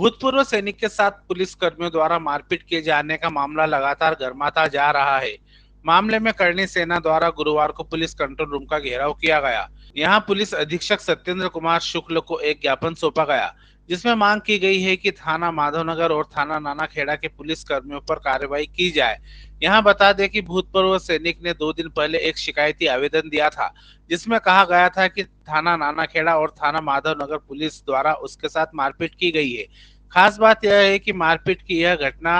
भूतपूर्व सैनिक के साथ पुलिस कर्मियों द्वारा मारपीट किए जाने का मामला लगातार गर्माता जा रहा है। मामले में करणी सेना द्वारा गुरुवार को पुलिस कंट्रोल रूम का घेराव किया गया। यहां पुलिस अधीक्षक सत्येंद्र कुमार शुक्ल को एक ज्ञापन सौंपा गया, जिसमें मांग की गई है कि थाना माधवनगर और थाना नानाखेड़ा के पुलिस कर्मियों पर कार्रवाई की जाए। यहां बता दें कि भूतपूर्व सैनिक ने 2 दिन पहले एक शिकायती आवेदन दिया था, जिसमें कहा गया था कि थाना नानाखेड़ा और थाना माधवनगर पुलिस द्वारा उसके साथ मारपीट की गई है। खास बात यह है कि मारपीट की यह घटना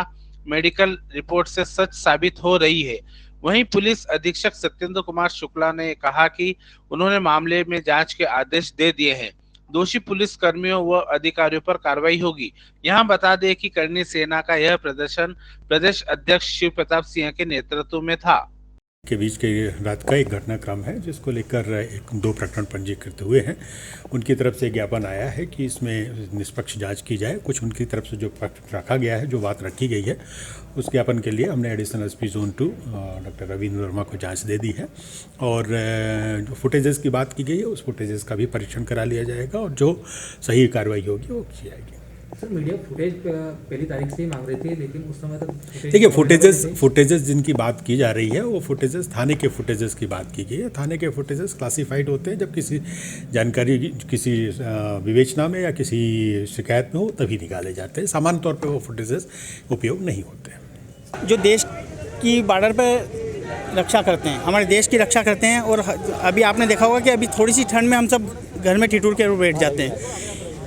मेडिकल रिपोर्ट से सच साबित हो रही है। वहीं पुलिस अधीक्षक सत्येंद्र कुमार शुक्ला ने कहा कि उन्होंने मामले में जांच के आदेश दे दिए हैं। दोषी पुलिस कर्मियों व अधिकारियों पर कार्रवाई होगी। यहां बता दें कि करणी सेना का यह प्रदर्शन प्रदेश अध्यक्ष शिव प्रताप सिंह के नेतृत्व में था। के बीच के रात का एक घटनाक्रम है, जिसको लेकर 2 प्रकरण पंजीकृत हुए हैं। उनकी तरफ से ज्ञापन आया है कि इसमें निष्पक्ष जांच की जाए। कुछ उनकी तरफ से जो पक्ष रखा गया है, जो बात रखी गई है, उस ज्ञापन के लिए हमने additional SP zone 2 doctor Ravindra Verma को जांच दे दी है। और जो फुटेजेस की बात की गई है, उस फुटेजेस का भी परीक्षण करा लिया जाएगा और जो सही कार्रवाई होगी वो की जाएगी। सर, मीडिया फुटेज पहली तारीख से ही मांग रही थी, लेकिन उस समय तक देखिए, फुटेजेस जिनकी बात की जा रही है वो फुटेजेस थाने के फुटेजेस की बात की गई है। थाने के फुटेजेस क्लासिफाइड होते हैं, जब किसी जानकारी किसी विवेचना में या किसी शिकायत में हो तभी निकाले जाते हैं। सामान्य तौर पे वो फुटेजेस उपयोग नहीं होते हैं। जो देश की बॉर्डर पर रक्षा करते हैं, हमारे देश की रक्षा करते हैं। और अभी आपने देखा होगा कि अभी थोड़ी सी ठंड में हम सब घर में ठिठुर के बैठ जाते हैं।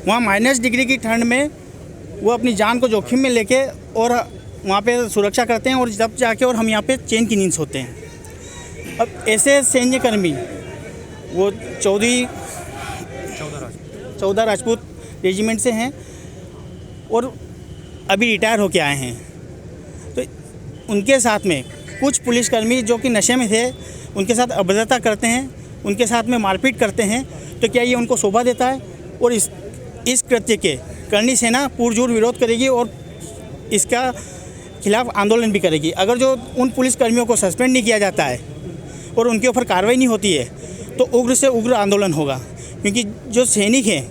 वहाँ -डिग्री की ठंड में वो अपनी जान को जोखिम में लेके और वहाँ पे सुरक्षा करते हैं, और जब जाके और हम यहाँ पे चैन की नींद सोते हैं। अब ऐसे सैन्यकर्मी वो 14 राजपूत रेजिमेंट से हैं और अभी रिटायर होके आए हैं। तो उनके साथ में कुछ पुलिसकर्मी जो कि नशे में थे, उनके साथ अभद्रता करते हैं, उनके साथ में मारपीट करते हैं। तो क्या ये उनको शोभा देता है? और इस कृत्य के करणी सेना पुरजोर विरोध करेगी और इसका खिलाफ आंदोलन भी करेगी। अगर जो उन पुलिसकर्मियों को सस्पेंड नहीं किया जाता है और उनके ऊपर कार्रवाई नहीं होती है, तो उग्र से उग्र आंदोलन होगा। क्योंकि जो सैनिक हैं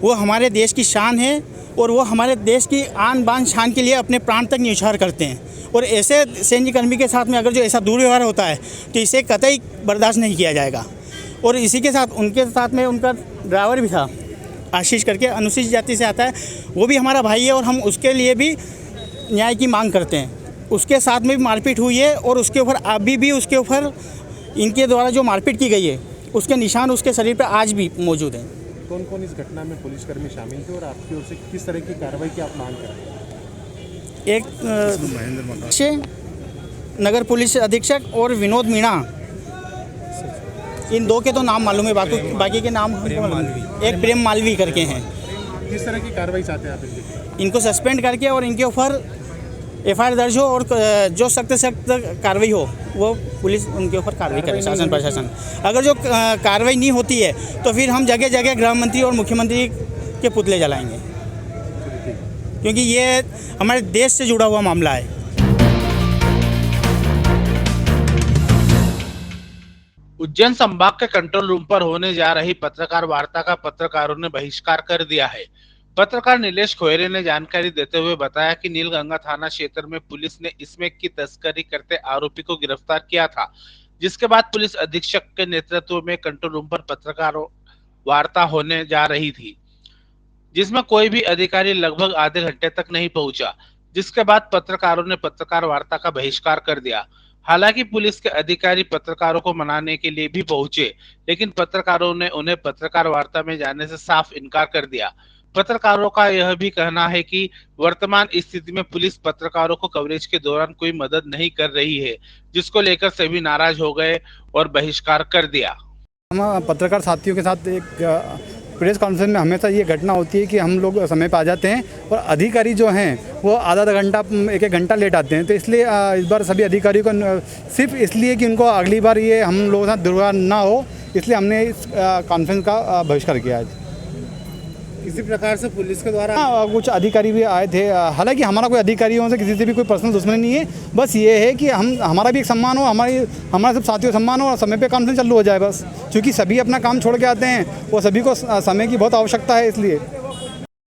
वो हमारे देश की शान है, और वो हमारे देश की आन बान शान के लिए अपने प्राण तक न्यौछावर करते हैं। और ऐसे सैन्यकर्मी के साथ में अगर जो ऐसा दुर्व्यवहार होता है तो इसे कतई बर्दाश्त नहीं किया जाएगा। और इसी के साथ उनके साथ में उनका ड्राइवर भी था, आशीष करके, अनुसूचित जाति से आता है। वो भी हमारा भाई है और हम उसके लिए भी न्याय की मांग करते हैं। उसके साथ में भी मारपीट हुई है और उसके ऊपर अभी भी उसके ऊपर इनके द्वारा जो मारपीट की गई है उसके निशान उसके शरीर पर आज भी मौजूद हैं। कौन कौन इस घटना में पुलिसकर्मी शामिल थे और आपकी ओर से किस तरह की कार्रवाई की आप मांग कर रहे हैं? एक नगर पुलिस अधीक्षक और विनोद मीणा, इन 2 के तो नाम मालूम है, बाकी के नाम एक प्रेम मालवी करके हैं। किस तरह की कार्रवाई चाहते हैं आप? इनको सस्पेंड करके और इनके ऊपर FIR दर्ज हो और जो सख्त कार्रवाई हो वो पुलिस उनके ऊपर कार्रवाई करे, शासन प्रशासन। अगर जो कार्रवाई नहीं होती है तो फिर हम जगह जगह गृह मंत्री और मुख्यमंत्री के पुतले जलाएंगे, क्योंकि ये हमारे देश से जुड़ा हुआ मामला है। उज्जैन संभाग के कंट्रोल रूम पर होने जा रही पत्रकार वार्ता का पत्रकारों ने बहिष्कार कर दिया है। पत्रकार नीलेश खोयरे ने जानकारी देते हुए बताया कि नीलगंगा थाना क्षेत्र में पुलिस ने स्मैक की तस्करी करते आरोपी को गिरफ्तार किया था, जिसके बाद पुलिस अधीक्षक के नेतृत्व में कंट्रोल रूम पर पत्रकार वार्ता होने जा रही थी, जिसमें कोई भी अधिकारी लगभग आधे घंटे तक नहीं पहुंचा, जिसके बाद पत्रकारों ने पत्रकार वार्ता का बहिष्कार कर दिया। हालांकि पुलिस के अधिकारी पत्रकारों को मनाने के लिए भी पहुंचे, लेकिन पत्रकारों ने उन्हें पत्रकार वार्ता में जाने से साफ इनकार कर दिया। पत्रकारों का यह भी कहना है कि वर्तमान स्थिति में पुलिस पत्रकारों को कवरेज के दौरान कोई मदद नहीं कर रही है, जिसको लेकर सभी नाराज हो गए और बहिष्कार कर दिया। हम पत्रकार साथियों के साथ एक प्रेस कॉन्फ्रेंस में हमेशा ये घटना होती है कि हम लोग समय पर आ जाते हैं और अधिकारी जो हैं वो आधा घंटा 1-1 घंटा लेट आते हैं। तो इसलिए इस बार सभी अधिकारियों को सिर्फ इसलिए कि उनको अगली बार ये हम लोगों के साथ दुर्व्यवहार ना हो, इसलिए हमने इस कॉन्फ्रेंस का बहिष्कार किया आज। किसी प्रकार से पुलिस के द्वारा कुछ अधिकारी भी आए थे। हालांकि हमारा कोई अधिकारियों से किसी से भी कोई पर्सनल दुश्मनी नहीं है, बस ये है कि हमारा भी एक सम्मान हो, हमारे सब साथियों का सम्मान हो और समय पे कॉन्फ्रेंस चालू हो जाए बस। क्योंकि सभी अपना काम छोड़ के आते हैं और सभी को समय की बहुत आवश्यकता है, इसलिए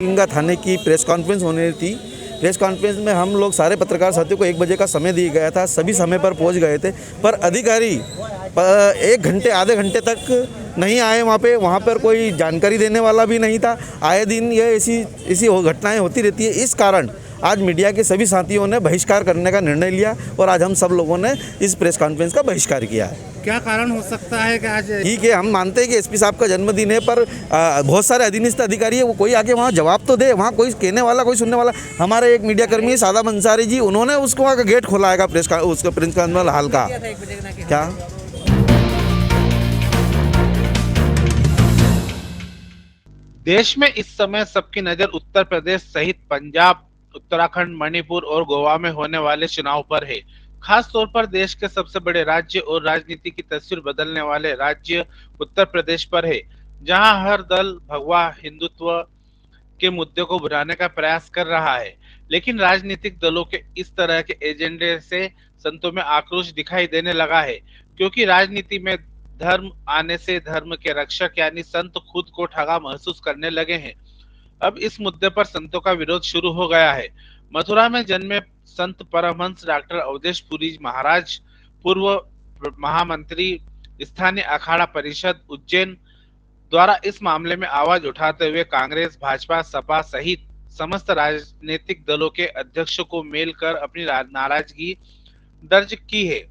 इंगा थाने की प्रेस कॉन्फ्रेंस होने थी। प्रेस कॉन्फ्रेंस में हम लोग सारे पत्रकार साथियों को 1 बजे का समय दिया गया था। सभी समय पर पहुंच गए थे, पर अधिकारी 1 घंटे आधे घंटे तक नहीं आए। वहाँ पर कोई जानकारी देने वाला भी नहीं था। आए दिन ये ऐसी घटनाएं होती रहती है। इस कारण आज मीडिया के सभी साथियों ने बहिष्कार करने का निर्णय लिया और आज हम सब लोगों ने इस प्रेस कॉन्फ्रेंस का बहिष्कार किया है। क्या कारण हो सकता है कि आज ठीक है, हम मानते हैं कि एसपी साहब का जन्मदिन है, पर बहुत सारे अधीनस्थ अधिकारी है, वो कोई आके वहाँ जवाब तो दे। वहाँ कोई कहने वाला, कोई सुनने वाला। हमारे एक मीडिया कर्मी है सादाब अंसारी जी, उन्होंने उसको वहाँ का गेट खोला है प्रेस कॉन्फ्रेंस हाल का। क्या देश में इस समय सबकी नजर उत्तर प्रदेश सहित पंजाब, उत्तराखंड, मणिपुर और गोवा में होने वाले चुनाव पर है। खास तौर पर देश के सबसे बड़े राज्य और राजनीति की तस्वीर बदलने वाले राज्य उत्तर प्रदेश पर है, जहां हर दल भगवा हिंदुत्व के मुद्दे को भुनाने का प्रयास कर रहा है। लेकिन राजनीतिक दलों के इस तरह के एजेंडे से संतों में आक्रोश दिखाई देने लगा है, क्योंकि राजनीति में धर्म आने से धर्म के रक्षक यानी संत खुद को ठगा महसूस करने लगे हैं। अब इस मुद्दे पर संतों का विरोध शुरू हो गया है। मथुरा में जन्मे संत परमहंस डॉक्टर अवधेश पुरी महाराज, पूर्व महामंत्री, स्थानीय अखाड़ा परिषद उज्जैन द्वारा इस मामले में आवाज उठाते हुए कांग्रेस, भाजपा, सपा सहित समस्त राजनीतिक दलों के अध्यक्षों को मेल कर अपनी नाराजगी दर्ज की है।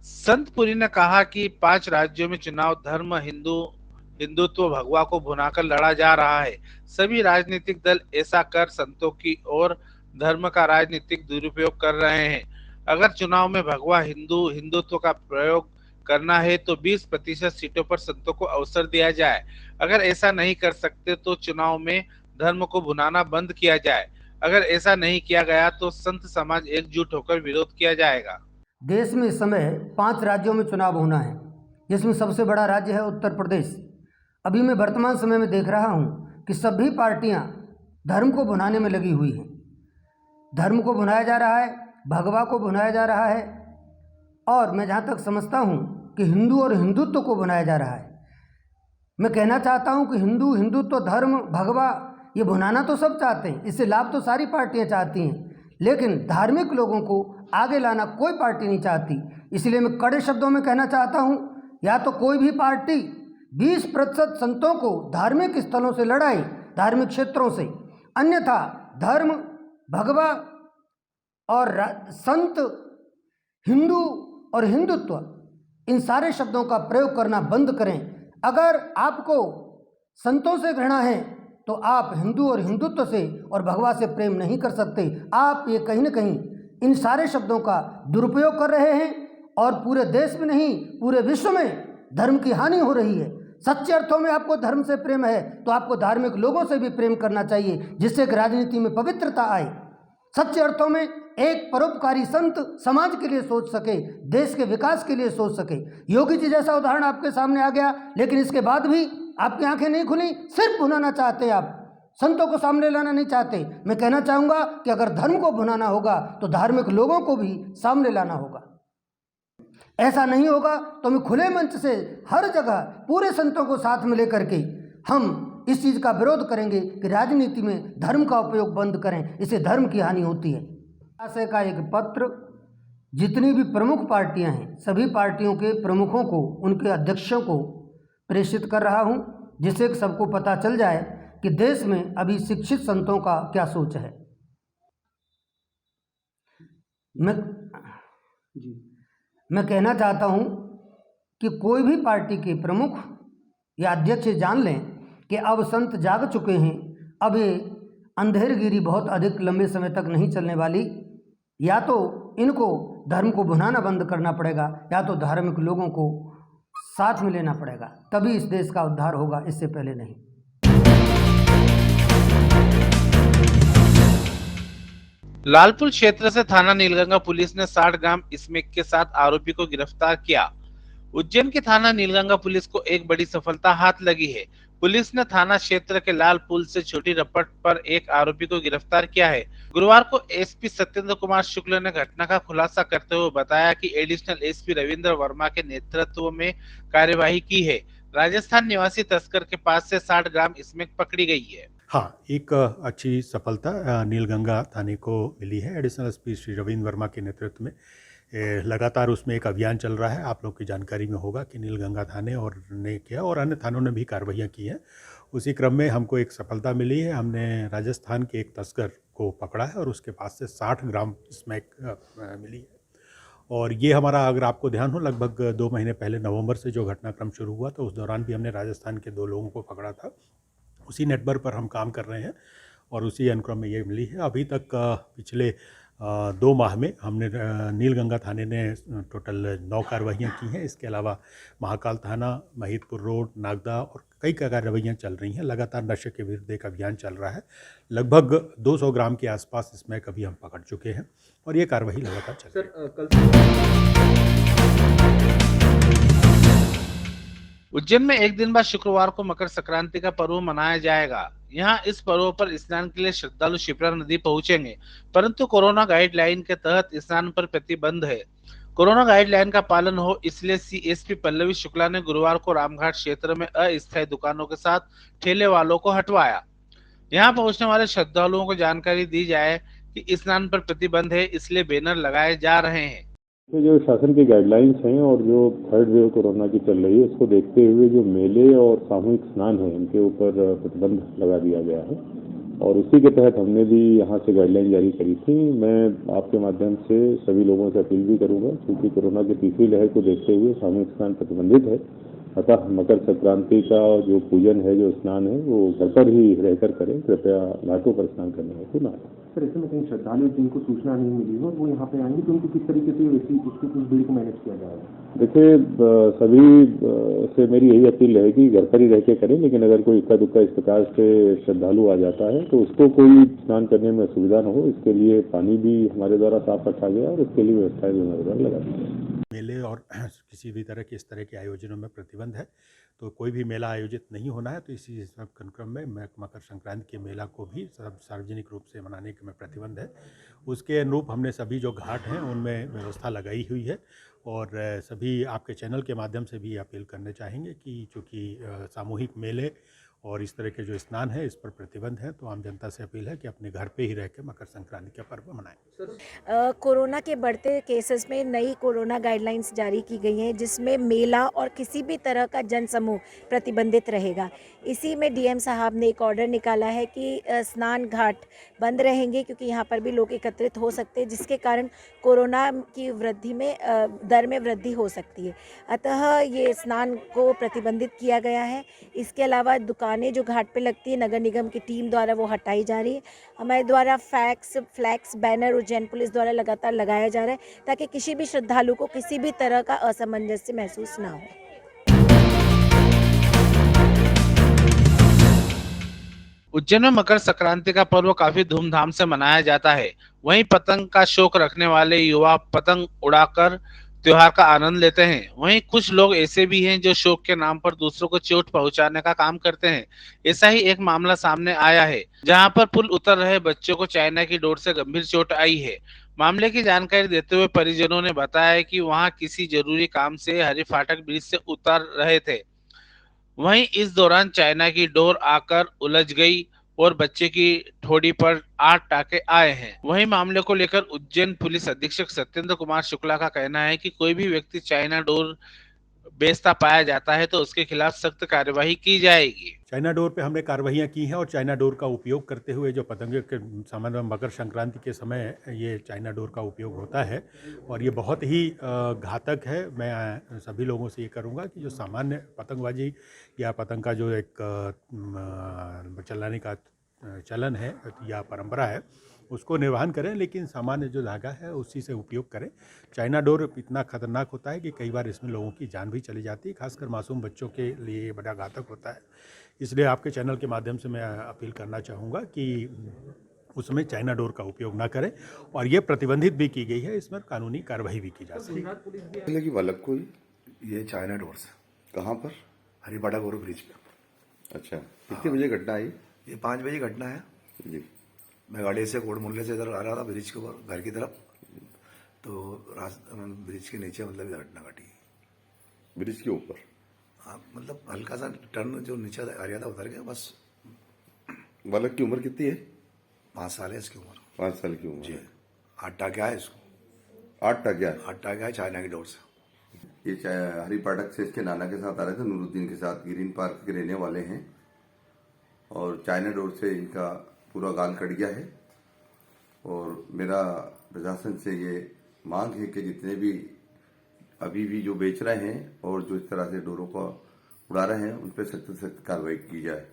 संत पुरी ने कहा कि 5 राज्यों में चुनाव धर्म, हिंदुत्व, भगवा को भुनाकर लड़ा जा रहा है। सभी राजनीतिक दल ऐसा कर संतों की और धर्म का राजनीतिक दुरुपयोग कर रहे हैं। अगर चुनाव में भगवा हिंदुत्व का प्रयोग करना है तो 20% सीटों पर संतों को अवसर दिया जाए। अगर ऐसा नहीं कर सकते तो चुनाव में धर्म को भुनाना बंद किया जाए। अगर ऐसा नहीं किया गया तो संत समाज एकजुट होकर विरोध किया जाएगा। देश में इस समय 5 राज्यों में चुनाव होना है, जिसमें सबसे बड़ा राज्य है उत्तर प्रदेश। अभी मैं वर्तमान समय में देख रहा हूँ कि सभी पार्टियाँ धर्म को भुनाने में लगी हुई हैं। धर्म को भुनाया जा रहा है, भगवा को भुनाया जा रहा है, और मैं जहाँ तक समझता हूँ कि हिंदू और हिंदुत्व को भुनाया जा रहा है। मैं कहना चाहता हूँ कि हिंदुत्व, धर्म, भगवा ये भुनाना तो सब चाहते हैं, इससे लाभ तो सारी पार्टियाँ चाहती हैं, लेकिन धार्मिक लोगों को आगे लाना कोई पार्टी नहीं चाहती। इसलिए मैं कड़े शब्दों में कहना चाहता हूँ, या तो कोई भी पार्टी 20% संतों को धार्मिक स्थलों से लड़ाए, धार्मिक क्षेत्रों से, अन्यथा धर्म, भगवा और संत, हिंदू और हिंदुत्व इन सारे शब्दों का प्रयोग करना बंद करें। अगर आपको संतों से घृणा है तो आप हिंदू और हिंदुत्व से और भगवा से प्रेम नहीं कर सकते। आप ये कहीं ना कहीं इन सारे शब्दों का दुरुपयोग कर रहे हैं और पूरे देश में नहीं पूरे विश्व में धर्म की हानि हो रही है। सच्चे अर्थों में आपको धर्म से प्रेम है तो आपको धार्मिक लोगों से भी प्रेम करना चाहिए, जिससे कि राजनीति में पवित्रता आए। सच्चे अर्थों में एक परोपकारी संत समाज के लिए सोच सके, देश के विकास के लिए सोच सके। योगी जी जैसा उदाहरण आपके सामने आ गया, लेकिन इसके बाद भी आपकी आंखें नहीं खुली, सिर्फ भुनाना चाहते आप, संतों को सामने लाना नहीं चाहते। मैं कहना चाहूँगा कि अगर धर्म को भुनाना होगा तो धार्मिक लोगों को भी सामने लाना होगा। ऐसा नहीं होगा तो मैं खुले मंच से हर जगह पूरे संतों को साथ में लेकर के हम इस चीज़ का विरोध करेंगे कि राजनीति में धर्म का उपयोग बंद करें, इससे धर्म की हानि होती है। आशय का एक पत्र जितनी भी प्रमुख पार्टियां हैं सभी पार्टियों के प्रमुखों को, उनके अध्यक्षों को प्रेषित कर रहा हूं, जिससे कि सबको पता चल जाए कि देश में अभी शिक्षित संतों का क्या सोच है। मैं कहना चाहता हूं कि कोई भी पार्टी के प्रमुख या अध्यक्ष जान लें कि अब संत जाग चुके हैं, अब ये अंधेरगिरी बहुत अधिक लंबे समय तक नहीं चलने वाली। या तो इनको धर्म को भुनाना बंद करना पड़ेगा या तो धार्मिक लोगों को साथ में लेना पड़ेगा, तभी इस देश का उद्धार होगा, इससे पहले नहीं। लालपुर क्षेत्र से थाना नीलगंगा पुलिस ने 60 ग्राम स्मैक के साथ आरोपी को गिरफ्तार किया। उज्जैन की थाना नीलगंगा पुलिस को एक बड़ी सफलता हाथ लगी है। पुलिस ने थाना क्षेत्र के लाल पुल से छोटी रपट पर एक आरोपी को गिरफ्तार किया है। गुरुवार को एसपी सत्येंद्र कुमार शुक्ल ने घटना का खुलासा करते हुए बताया कि एडिशनल एसपी रविंद्र वर्मा के नेतृत्व में कार्यवाही की है। राजस्थान निवासी तस्कर के पास से 60 ग्राम स्मैक पकड़ी गई है। हाँ, एक अच्छी सफलता नीलगंगा थाने को मिली है। एडिशनल एसपी श्री रविंद्र वर्मा के नेतृत्व में लगातार उसमें एक अभियान चल रहा है। आप लोग की जानकारी में होगा कि नीलगंगा थाने और ने किया और अन्य थानों ने भी कार्रवाइयाँ की हैं। उसी क्रम में हमको एक सफलता मिली है। हमने राजस्थान के एक तस्कर को पकड़ा है और उसके पास से 60 ग्राम स्मैक मिली है। और ये हमारा, अगर आपको ध्यान हो, लगभग 2 महीने पहले नवंबर से जो घटनाक्रम शुरू हुआ, तो उस दौरान भी हमने राजस्थान के 2 लोगों को पकड़ा था। उसी नेटवर्क पर हम काम कर रहे हैं और उसी अनुक्रम में ये मिली है। अभी तक पिछले 2 माह में हमने नीलगंगा थाने ने टोटल 9 कार्रवाइयाँ की हैं। इसके अलावा महाकाल थाना, महिदपुर रोड, नागदा और कई कार्रवाइयाँ चल रही हैं। लगातार नशे के विरुद्ध एक अभियान चल रहा है। लगभग 200 ग्राम के आसपास इसमें कभी हम पकड़ चुके हैं और ये कार्रवाई लगातार चल रही है। उज्जैन में एक दिन बाद शुक्रवार को मकर संक्रांति का पर्व मनाया जाएगा। यहाँ इस पर्व पर स्नान के लिए श्रद्धालु शिप्रा नदी पहुंचेंगे, परंतु कोरोना गाइडलाइन के तहत स्नान पर प्रतिबंध है। कोरोना गाइडलाइन का पालन हो, इसलिए सीएसपी पल्लवी शुक्ला ने गुरुवार को रामघाट क्षेत्र में अस्थायी दुकानों के साथ ठेले वालों को हटवाया। यहाँ पहुंचने वाले श्रद्धालुओं को जानकारी दी जाए कि स्नान पर प्रतिबंध है, इसलिए बैनर लगाए जा रहे हैं। तो जो शासन की गाइडलाइंस हैं और जो थर्ड वेव कोरोना की चल रही है, उसको देखते हुए जो मेले और सामूहिक स्नान है, इनके ऊपर प्रतिबंध लगा दिया गया है और उसी के तहत हमने भी यहाँ से गाइडलाइन जारी करी थी। मैं आपके माध्यम से सभी लोगों से अपील भी करूँगा, क्योंकि कोरोना की तीसरी लहर को देखते हुए सामूहिक स्नान प्रतिबंधित है। अतः मकर संक्रांति का जो पूजन है, जो स्नान है, वो घर पर ही रहकर करें। कृपया घाटों पर स्नान करने हेतु न आए। सर, ऐसे में कहीं श्रद्धालु जिनको सूचना नहीं मिली हो वो यहाँ पे आएंगे, तो उनको किस तरीके से उसकी कुछ भीड़ को मैनेज किया जाएगा? देखिए, सभी से मेरी यही अपील है कि घर पर ही रह के करें, लेकिन अगर कोई इक्का दुक्का इस प्रकार से श्रद्धालु आ जाता है तो उसको कोई स्नान करने में असुविधा न हो, इसके लिए पानी भी हमारे द्वारा साफ रखा गया और इसके लिए व्यवस्थाएं भी हमारे द्वारा लगा दी गई। मेले और किसी भी तरह के इस तरह के आयोजनों में प्रतिबंध है, तो कोई भी मेला आयोजित नहीं होना है। तो इसी सब क्रम में मकर संक्रांति के मेला को भी सार्वजनिक रूप से मनाने में प्रतिबंध है। उसके अनुरूप हमने सभी जो घाट हैं उनमें व्यवस्था लगाई हुई है और सभी आपके चैनल के माध्यम से भी अपील करने चाहेंगे कि चूँकि सामूहिक मेले और इस तरह के जो स्नान है इस पर प्रतिबंध है, तो आम जनता से अपील है कि अपने घर पे ही रह के मकर संक्रांति का पर्व मनाएं। कोरोना के बढ़ते केसेस में नई कोरोना गाइडलाइंस जारी की गई हैं, जिसमें मेला और किसी भी तरह का जनसमूह प्रतिबंधित रहेगा। इसी में डीएम साहब ने एक ऑर्डर निकाला है कि स्नान घाट बंद रहेंगे, क्योंकि यहाँ पर भी लोग एकत्रित हो सकते हैं, जिसके कारण कोरोना की वृद्धि में दर में वृद्धि हो सकती है। अतः ये स्नान को प्रतिबंधित किया गया है। इसके अलावा दुकानें जो घाट पे लगती है, नगर निगम की टीम द्वारा वो हटाई जा रही है। हमारे द्वारा फ्लैक्स बैनर उज्जैन पुलिस द्वारा लगातार लगाया जा रहा है, ताकि किसी भी श्रद्धालु को किसी भी तरह का असमंजस्य महसूस ना हो। उज्जैन में मकर संक्रांति का पर्व काफी धूमधाम से मनाया जाता है। वहीं पतंग का शौक रखने वाले युवा पतंग उड़ाकर त्योहार का आनंद लेते हैं। वहीं कुछ लोग ऐसे भी हैं जो शौक के नाम पर दूसरों को चोट पहुंचाने का काम करते हैं। ऐसा ही एक मामला सामने आया है, जहां पर पुल उतर रहे बच्चों को चाइना की डोर से गंभीर चोट आई है। मामले की जानकारी देते हुए परिजनों ने बताया कि वहां किसी जरूरी काम से हरि फाटक ब्रिज से उतर रहे थे। वहीं इस दौरान चाइना की डोर आकर उलझ गई और बच्चे की ठोड़ी पर 8 टाके आए हैं। वहीं मामले को लेकर उज्जैन पुलिस अधीक्षक सत्येंद्र कुमार शुक्ला का कहना है कि कोई भी व्यक्ति चाइना डोर बेचता पाया जाता है तो उसके खिलाफ सख्त कार्यवाही की जाएगी। चाइना डोर पे हमने कार्रवाइयाँ की हैं और चाइना डोर का उपयोग करते हुए जो पतंगे के सामान्य मकर संक्रांति के समय ये चाइना डोर का उपयोग होता है और ये बहुत ही घातक है। मैं सभी लोगों से ये करूँगा कि जो सामान्य पतंगबाजी या पतंग का जो एक चलाने का चलन है या परंपरा है उसको निर्वहन करें, लेकिन सामान्य जो धागा है उसी से उपयोग करें। चाइना डोर इतना खतरनाक होता है कि कई बार इसमें लोगों की जान भी चली जाती है, खासकर मासूम बच्चों के लिए बड़ा घातक होता है। इसलिए आपके चैनल के माध्यम से मैं अपील करना चाहूँगा कि उसमें चाइना डोर का उपयोग ना करें और ये प्रतिबंधित भी की गई है, इसमें कानूनी कार्रवाई भी की जा सकती है। वलक को ये चाइना डोर से कहाँ पर? हरिपाड़ा गोरू ब्रिज पे। अच्छा, कितने बजे घटना आई? ये 5 बजे घटना है जी। मैं गाड़ी से कोट मुल्ले से इधर आ रहा था ब्रिज के ऊपर घर की तरफ, तो ब्रिज के नीचे मतलब घटना घटी। ब्रिज के ऊपर? हाँ, मतलब हल्का सा टर्न जो नीचे आ रहा था उतर गया बस। बालक की उम्र कितनी है? 5 साल है इसकी उम्र। 5 साल की उम्र जी। है। 8 टाँके आए इसको। 8 टाँके? 8 टाँके आए चाइना की डोर से। ये हरिपाटक से इसके नाना के साथ आ रहे थे, नूरुद्दीन के साथ। ग्रीन पार्क के रहने वाले हैं और चाइना डोर से इनका पूरा गाल कट गया है। और मेरा प्रशासन से ये मांग है कि जितने भी अभी भी जो बेच रहे हैं और जो इस तरह से डोरों को उड़ा रहे हैं, उन पर सख्त से सख्त कार्रवाई की जाए।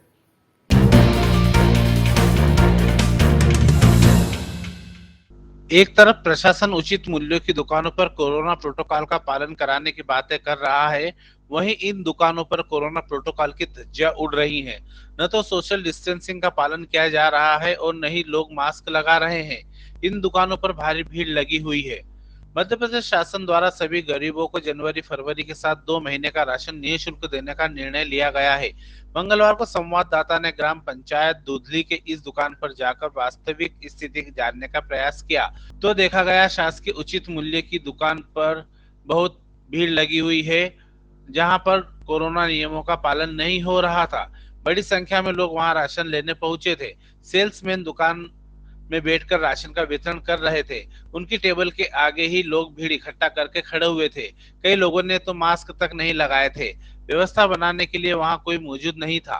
एक तरफ प्रशासन उचित मूल्यों की दुकानों पर कोरोना प्रोटोकॉल का पालन कराने की बातें कर रहा है, वहीं इन दुकानों पर कोरोना प्रोटोकॉल की धज्जियां उड़ रही हैं। न तो सोशल डिस्टेंसिंग का पालन किया जा रहा है और न ही लोग मास्क लगा रहे हैं। इन दुकानों पर भारी भीड़ लगी हुई है। मध्य प्रदेश शासन द्वारा सभी गरीबों को जनवरी फरवरी के साथ 2 महीने का राशन निःशुल्क देने का निर्णय लिया गया है। मंगलवार को संवाददाता ने ग्राम पंचायत दूधली के इस दुकान पर जाकर वास्तविक स्थिति जानने का प्रयास किया तो देखा गया शासकीय उचित मूल्य की दुकान पर बहुत भीड़ लगी हुई है, जहां पर कोरोना नियमों का पालन नहीं हो रहा था। बड़ी संख्या में लोग वहां राशन लेने पहुंचे थे। सेल्समैन दुकान में बैठकर राशन का वितरण कर रहे थे। उनकी टेबल के आगे ही लोग भीड़ इकट्ठा करके खड़े हुए थे। कई लोगों ने तो मास्क तक नहीं लगाए थे। व्यवस्था बनाने के लिए वहां कोई मौजूद नहीं था।